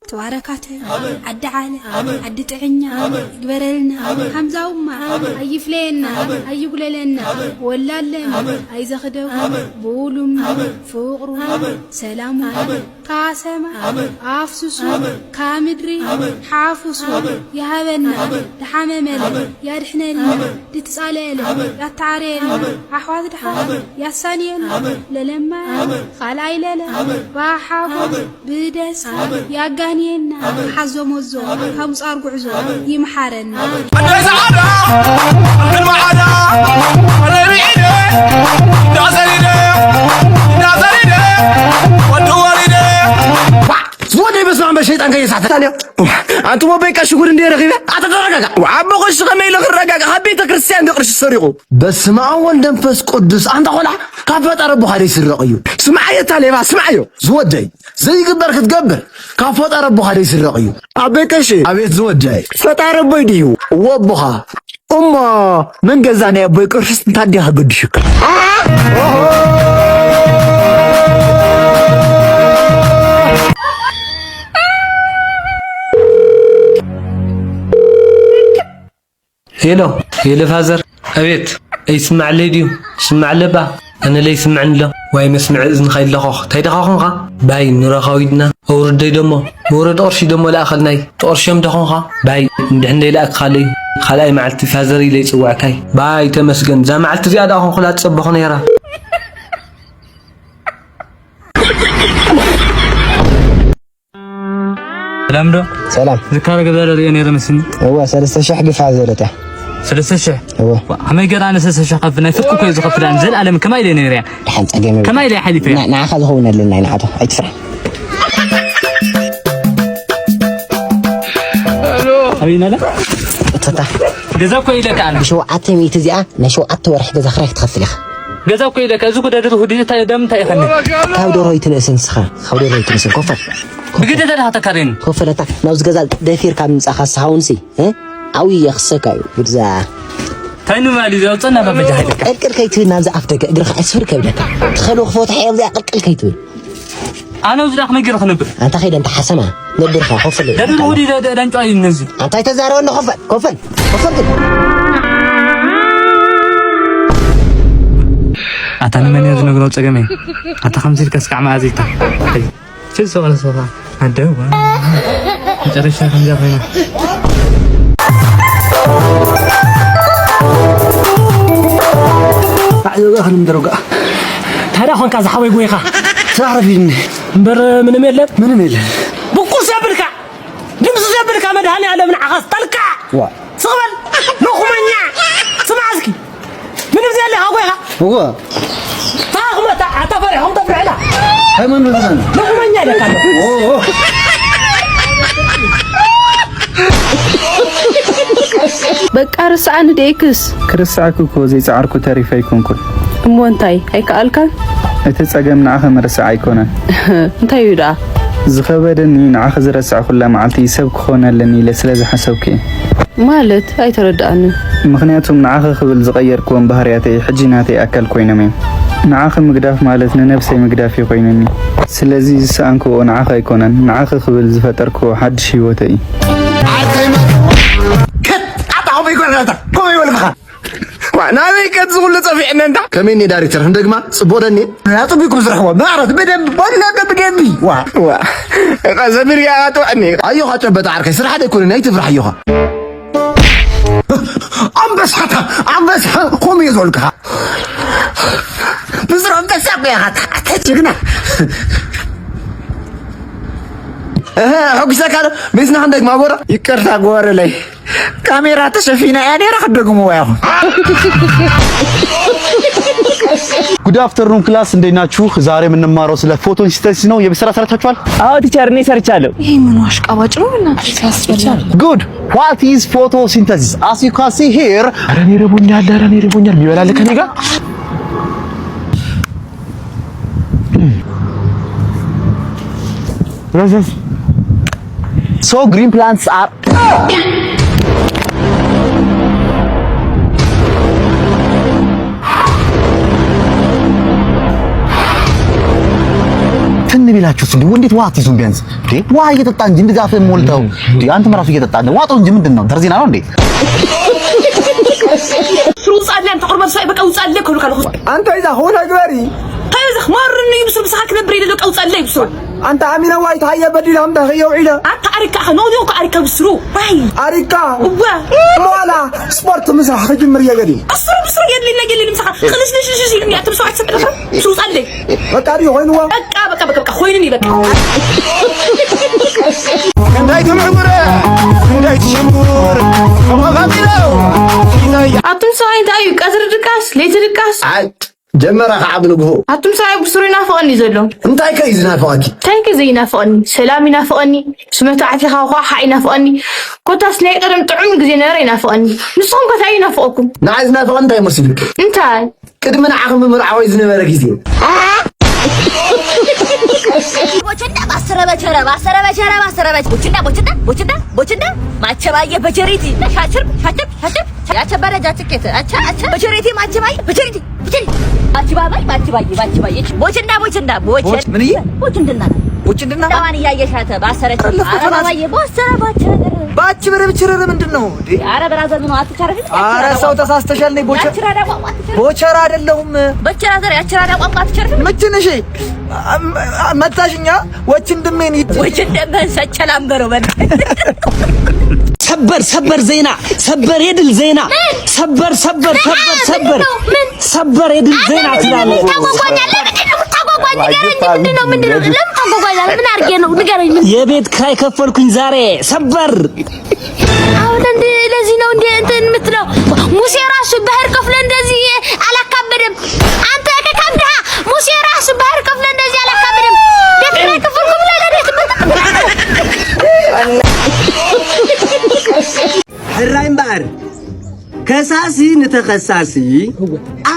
تواركاته عد عالي عد تعنا جبرلنا حمزة وما أي فلنا أي قللنا ولا لنا أي زخدو بولم فقر سلام قاسم عفسس كامدري حافظ يا هبنا دحممل يا رحنا تتسالل يا تعريل أحواذ دحال يا سانيل للما خلاي للا باحافظ بدس يا جانينا حزم وزو همس أرجعزو يمحرنا السعادة المعادة الربيعية نازلينه والدوالينه زودي بس ما بشيطان كي يساعد ثانية أنتم ما بيك أشكر إني رغيبة أتدرجك وعم بقولش خميل الرجاج حبيت كريستيان بقرش السرقة بس ما أول نفس قدس أنت قولها كافة أربو حديث الرقيو سمعي تالي ما سمعيو زودي زي قدرك تقبل كافة أربو حديث الرقيو أبيك شيء أبيت زودي فتعرف بيديو وابوها أما من جزاني أبوي كرش تادي هبدشك هيلو فازر أبيت يسمع لي ديو سمع لبا أنا لي سمعني له واي مسمع إذن خيل لخوخ تايدا خوخنخا باي نورا خويدنا أورد دي دمو مورد أرشي دمو لا أخذناي تأرشيم دخونخا باي ندحن دي لأك خالي معلتي فازري لي سواكاي باي تمسكن زا معلتي زيادة أخون خلا تصبخون يرا سلام دو سلام ذكر قبل رياني رمسني هو 3 شح قف عزلته 3 شح هو هم يقرا انا 3 شح قفنا يفكوا كيزو قفنا نزل على كما يلي نيريا حنت اجمل كما يلي حليفه ناخذ هون لنا نعطه ايتفرح حبينا لا تفتح جزاكو إلك أنا شو عتمي تزيا نشو عت ورح تزخرك تخفلخ جزاكو إلك أزوك دادو هدي تا دم تا يخني كاودو رويت نسن سخا كاودو رويت نسن كفر بقيت ده تكرين كفر تا نوز غزال دفير كام صخص هاونسي ها او يخسكاي بزا تاينو مالي زو صنا ببجهلك اكل كيتو نانز افتك اغرخ اسفر كبدك تخلو خفوت حيل زي اقل كيتو انا وزراخ نغير خنبر انت خيد انت حسمه نبر خفل دادو هدي دانجو اي نزي انت تزارو انه كفل أتاني من يزن قلوب سجمي أتخمسير كسكع معزيتا شو سؤال صوفا هدوا نجرب شيء خمسة فينا أيوة خلنا ندرجة هذا خان كذا حوي قويخة تعرفين بر من ميل بقول سابركا دمس سابركا ما دهني على من عخص تلكا صغبل نخمنيا سمعزكي من بزي اللي هقويها هو تاخمة تعتبر هم تبع لا هاي من بزن نخمنيا لك أوه بقى رسعان ديكس كرسعكو كوزي تعركو تاريفي كونكول مونتاي هيك قالكا اتتصقم نعخ مرسع ايكونا انتي يدا زخبدني نعخ زرسع كل معلتي يسب كخونا لني لسلاز حسوكي مالت اي ترداني مخنياتهم نعخ خبل زغير كون بهرياتي حجيناتي اكل كوينمي نعخ مقداف مالتنا نفسي مقدافي كوينني سلازي سانكو نعخ ايكونا نعخ خبل زفتركو حد شيوتي كم يقول لك وانا ذيك تقول لصفيعنا انت كمين دايركتور هندغما صبودني لا طبيكم زرحوا ما عرفت بدم بدي وا زمير يا توعني ايوه قطبت عركه سرح هذا يكون ناي تفرح ايوه عم بس قوم يزولك بزرم تساق يا خات تجنا حقسك هذا بيسنا عندك ما غورا يكرتا غور لي كاميرا تشفينا يعني راح دغمو يا ጉድ አፍተርኑን ክላስ እንዴት ናችሁ? ዛሬ የምንማረው ስለ ፎቶሲንተሲስ ነው። የብስራ ሰርታችኋል? አዎ ቲቸር እኔ ሰርቻለሁ። ይሄ ምን አሽቃባጭ ነው እና ያስፈልጋል። ጉድ what is photosynthesis? as you can see here ኧረ እኔ ረቦኛል ይበላል ከኔ ጋር so green plants are ቢላችሁስ እንዴ እንዴት ዋት ይዙም ቢያንስ እንዴ ዋ እየጠጣ እንጂ እንደዛ አፈን ሞልተው እንዴ አንተም ራሱ እየጠጣ እንዴ ዋጣው እንጂ ምንድነው ተርዚና ነው እንዴ ፍሩጽ አለን ተቆርበ ሳይ በቃ ውጻለ ከሉ ካለ አንተ ይዛ ሆነ ግበሪ هذا خمار إنه يبصر بساك نبري لك أو صلي بسرعة. أنت عمينا وايد هيا بديل هم ده يو عيدا. أنت أريكا خنودي وك أريكا بسرو. باي. أريكا. واه. مولا سبورت مسح خجم مريا قدي. بسرو يدلي مسح. خلص ليش يعني أنت بسرعة تسبب بسرو صلي. بكاري وين هو؟ بكا خويني بكا. كندايت معمرة. كندايت شمبور. ما غاميلو. أتم ساين تايو كسر الركاس ليش الركاس؟ جمرة عبد نبهو. أتم سايب بسرنا فقني زلهم. أنتي كيزنا فقني. تاي كزينا فقني. سلامنا فقني. سمعت عفي خوا حقنا فقني. كنت أسنى قدم تعمل جزينا رينا فقني. نصهم كثاينا فوقكم. نعزنا فقني تاي مرسل. أنتي. كده من عقم من عوايزنا مركزين. بوچندا باسره بوچندا ማቸባየ በጀሪቲ ሻችር ያቸበረ ጃትከት አቻ በጀሪቲ ማቸባየ በጀሪቲ ማቸባየ ቦቸንዳ ቦቸንድና ዳዋን ያየሻተ ባሰረች አረባየ ባቸበረ ብቸረረ ምንድነው እንዴ? አረ ብራዘር ነው አትቻረፊ። አረ ሰው ተሳስተሻል። ነይ ቦቸራ አይደለሁም። በቸራዘር ያቸራዳ ቋንቋ አትቻረፊ። ምንጭነሽ መታሽኛ ወችንድሜን ወችንድሜን ሰቸላምበረው በል ሰበር ዜና ሰበር የድል ዜና ሰበር የድል ዜና ትላለህ። የቤት ኪራይ ከፈልኩኝ ዛሬ ሰበር። አሁን ለዚህ ነው እንትን የምትለው ሙሴ ራሱ ባህር ከፍለ እንደዚህ አላካበደም። አንተ ከካምዳ ሙሴ ራሱ ባህር ከፍለ እንደዚህ አላካበደም። ቤት ኪራይ ከፈልኩ ብለህ حرايم بار كساسي نتخصصي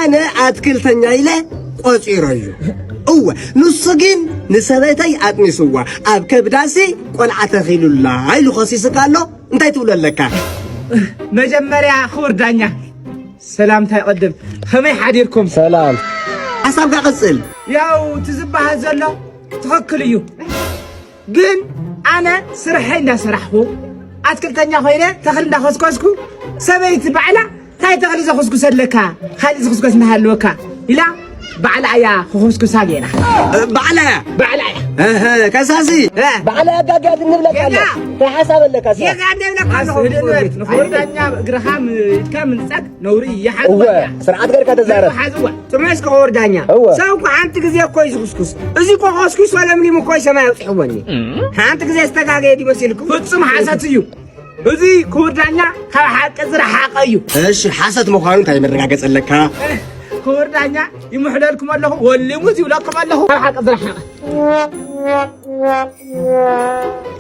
أنا أتكلتني إلى قصيرجو هو نصقين نسبتي أتنسوا أبكر بداسي قل عتخيل الله هاي لخصيص قالوا أنت تقول لك مجمري أخور دانيا سلام تقدم خمي حديركم سلام أصابك قصل ياو تزبح هزلو تفكليو جن أنا سرحين لا سرحو أتكلتني خوينا تخل نخسكسكو سبيت بعلا تاي تخل زخسكو سلكا خالي زخسكو اسمها لوكا إلا بعلا يا خسكو ساقينا بعلا كساسي بعلا قاعد نبلك على حسب لك كساسي يا قاعد نبلك نخور دانيا جرهام كامل سك نوري يا حد سرعات غير كذا زارت حزوا تمسك خور دانيا سوق أنت كذي كويس خسكوس إذا كو خسكوس ولا مني مو كويس ما يحبني أنت كذي استقاقي دي مسيلكم فتسم حاساتيو إذا خور دانيا حق زر حقيو إيش حاسات مخالون تاي مرقاقة لك خور دانيا يمحللكم الله واللي موتي ولكم الله حق زر حق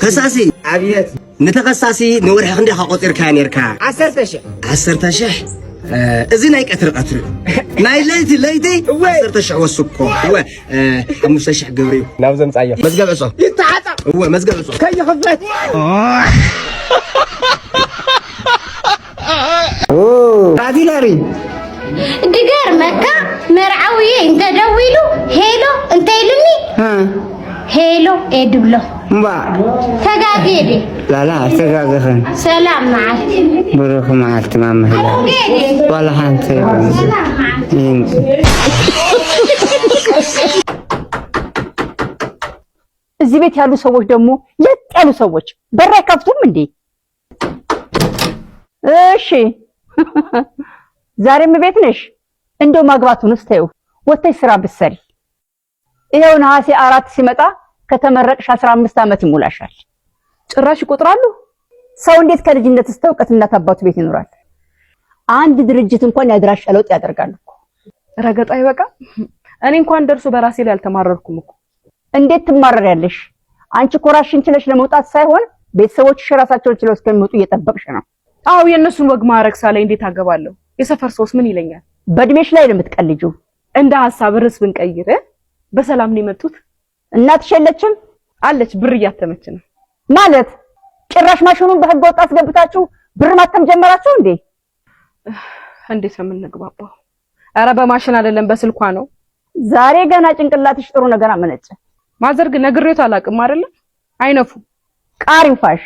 كساسي عبيت نتقصاصي نورح عندي خاطر كانيركا 10 شح إذا نايك أتر ناي ليتي 10 شح وسكو هو 5 شح قبري نابزم صايا مزقب عصا يتعاطى هو مزقب عصا كي خفت هذه لاري دقار مكة مرعوية انت دويلو هيلو انت يلمي هيلو ادبلو تقاقيدي لا تقاقخن سلام معك بروح معك تمام هلا والله انت سلام معك እዚህ ቤት ያሉ ሰዎች ደግሞ ለጥ ያሉ ሰዎች በር አይከፍቱም እንዴ? እሺ ዛሬም ቤት ነሽ? እንደው ማግባቱንስ ተይው፣ ወጥተሽ ስራ ብትሰሪ። ይሄው ነሐሴ 4 ሲመጣ ከተመረቅሽ 15 ዓመት ይሞላሻል። ጭራሽ ይቆጥራሉ። ሰው እንዴት ከልጅነት እስከ እውቀት እናት አባቱ ቤት ይኖራል? አንድ ድርጅት እንኳን ያድራሻ ለውጥ ያደርጋሉ እኮ። ረገጣ ይበቃ። እኔ እንኳን ደርሶ በራሴ ላይ አልተማረርኩም እኮ። እንዴት ትማረሪያለሽ? አንቺ ኮራሽን ችለሽ ለመውጣት ሳይሆን ቤተሰቦችሽ ራሳቸውን ችለው እስከሚመጡ እየጠበቅሽ ነው። አው የነሱን ወግ ማረግ ሳላይ እንዴት አገባለሁ? የሰፈር ሰውስ ምን ይለኛል? በእድሜሽ ላይ ነው የምትቀልጂው። እንደ ሐሳብ ርዕስ ብንቀይር በሰላም ነው የመጡት። እናትሽ የለችም? አለች፣ ብር እያተመች ነው። ማለት ጭራሽ ማሽኑን በህገ ወጥ አስገብታችሁ ብር ማተም ጀመራችሁ እንዴ? እንዴት ነው የምንግባባው? ኧረ በማሽን አይደለም በስልኳ ነው። ዛሬ ገና ጭንቅላትሽ ጥሩ ነገር አመነጨ። ማዘርግ ነግሬው አላቅም አይደለ አይነፉ ቃሪፋሽ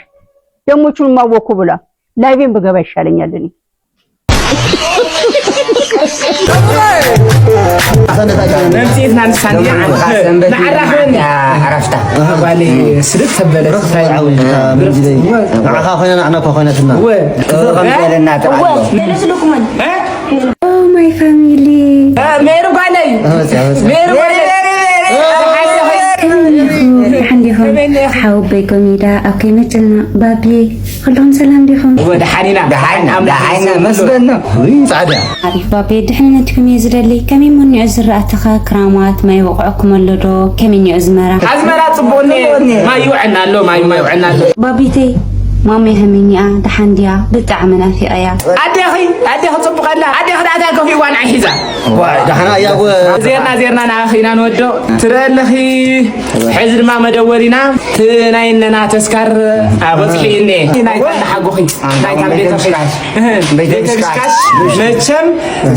ደሞቹን ማወኩ ብላ ላይቬን በገባ ይሻለኛል እኔ نمسيت نانسانيا نعرفني عرفت والي سلك تبلت معها خوينا نحن كوخيناتنا لنا Oh my family ميرو قالي ميرو قالي عندهم حاوبكم إذا أكيمتنا بابي كلهم سلام لكم دحينا مسلنا سعادة عارف بابي دحنتكم يزرلي كم من يعزر أتخا كرامات ما يوقعكم اللدو كم يعزمرا عزمرا صبوني ما يوعنا له ما يوعنا له بابي تي مامي هميني دحنديا بتعمنا في آيات أدي صبق الله أدي خدعتها كفي وان عحيزة دحنا يا زيرنا ناخينا نودو ترى لخي حزر ما مدورينا تنايننا تسكر أبطحيني نايتنا حقوخي نايتنا بيت كاش مجم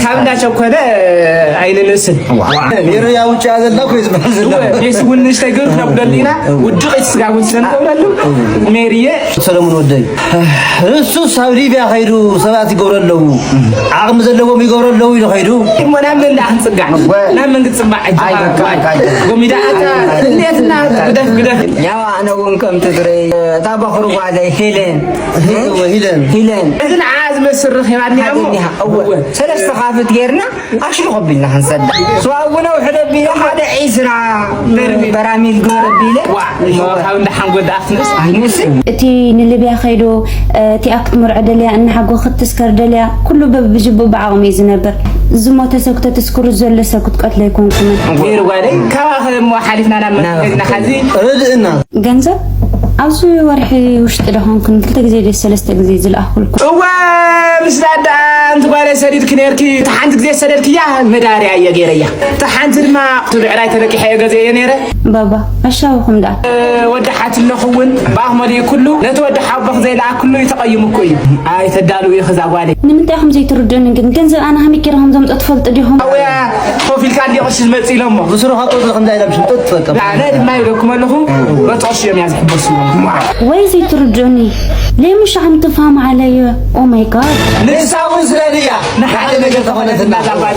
كابنا شوكولا عين النسل يرو يا وجه هذا لا كويس بحزنا يسوون نشتغل نبدلينا ودق يسقاون سنقولالو ميريه سلام ودي እሱ ሳውዲያ ኸይዱ ሰባት ይገብረለው ዓቅሚ ዘለዎም ይገብረለው ኢሉ ኸይዱ ምናምን ላንጽጋዕ ናምን ግጽባዕ ጎሚዳታ እንዴትና ግደፍ ያው አነውን ከም ትግሬ ታባኽሩ ጓዳይ ሄለን እዝን ዓዝ መስር ኺባኒያሞ ሰለስተ ኻፍት ጌርና አሽሉ ኸቢልና ሐንሰዳ ስዋውና ወሕደቢለ ሓደ ዒስራ በራሚል ገረቢለ ካብ እንዳሓንጎዳ ኣፍንስ እቲ ንልብያ ኸይዱ እቲ ኣክት ምርዕ ደልያ እናሓጎ ክትስከር ደልያ ኩሉ በብጅቡ ብዓቕሚ ዝነብር ዝሞተ ሰብ ክተትስክሩ ዘሎ ሰብ ክትቀትሎ ይኮንኩን ገይሩ ጓደይ ካባ ሞ ሓሊፍና ናመና ሓዚ ርድእና ገንዘብ ኣብዚ ወርሒ ውሽጢ ደኾንኩን ክልተ ግዜ ደስ ሰለስተ ግዜ ዝለኣኽልኩ እዋ ምስ ዳዳ እንት ጓለ ሰዲድክ ነርኪ ተሓንቲ ግዜ ሰደድክያ መዳርያ እየ ገይረያ ተሓንቲ ድማ ትብዕራይ ተለቂሐ ገዘየ ነይረ ባባ ኣሻውኹም ዳ ወዲ ሓትለኹውን ብኣኽመድዩ ኩሉ ነቲ ወዲ ሓቦኽ ዘይለኣ ኩሉ ይተቐይሙኩ እዩ ኣይ ተዳሉ እዩ ክዛ ጓለ ንምንታይ ኹም ዘይትርድኡኒ ግን ገንዘብ ኣነ ከመይ ጌርኹም ዘምጦ ትፈልጡ ዲኹም ኣወያ ኮፊልካ እንዲ ቅርሺ ዝመፅ ኢሎሞ ብስሩኻ ቆፅሪ ከምዚ ኢሎም ሽምጦ ትፈቀም ኣነ ድማ ይብለኩም ኣለኹ በጥቅሽ እዮም እያ ዝሕበሱ ወይ ዘይትርድኡኒ ለምሻ ዓም ትፋም ዓለየ ኦ ማይ ጋድ ንሳውን ስለድያ ንሓደ ነገር ተኾነት እናዛባል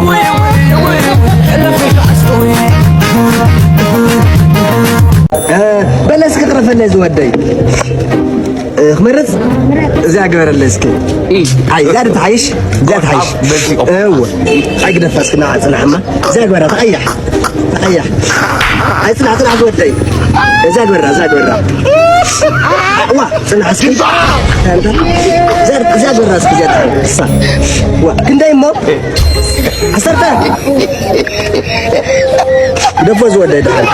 بلاش كقرا فلاز ودي خمرت زي عقبر اللاسك هاي زاد تعيش هو عقد نفسك ناعس نعمه زي عقبر تقيح هاي طلع ودي زي عقبر وا سنع اسكي انت زي عقبر راسك صح وا كنت يمو حسرتها دفوز ودي دخل